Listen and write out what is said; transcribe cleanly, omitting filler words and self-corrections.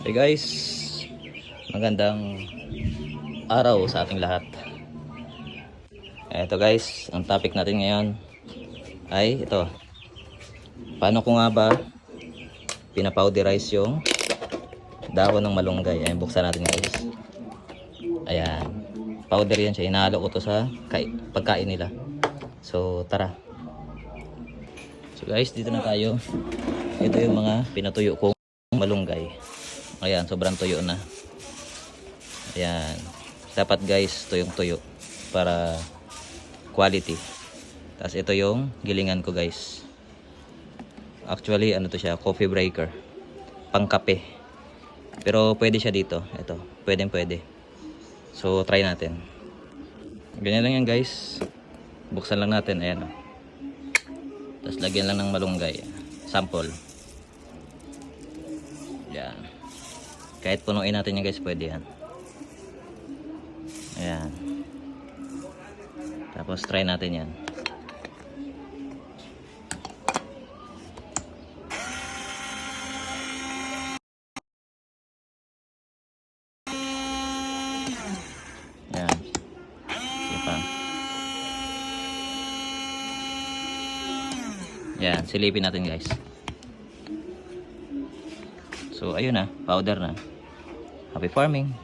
Hey guys, magandang araw sa ating lahat. Eto guys, ang topic natin ngayon ay ito. Paano ko nga ba pinapowderize yung dahon ng malunggay? Ayan, buksan natin guys. Ayan, powder yan siya. Inahalo ko to sa pagkain nila. So tara. So guys, dito na tayo. Ito yung mga pinatuyo kong malunggay. Ayan, sobrang tuyo na. Ayan. Dapat guys, tuyong-tuyo para quality. Tapos ito yung gilingan ko guys. Actually, ano to siya, coffee breaker. Pangkape. Pero pwede siya dito. Ito, pwede. So, try natin. Ganyan lang yan guys. Buksan lang natin. Ayan. Tapos lagyan lang ng malunggay. Sample. Ayan. Kahit punuin natin yan guys, pwede yan. Ayan. Tapos try natin yan. Ayan. Sige pa. Ayan, silipin natin guys. So ayun na, powder na. Happy farming!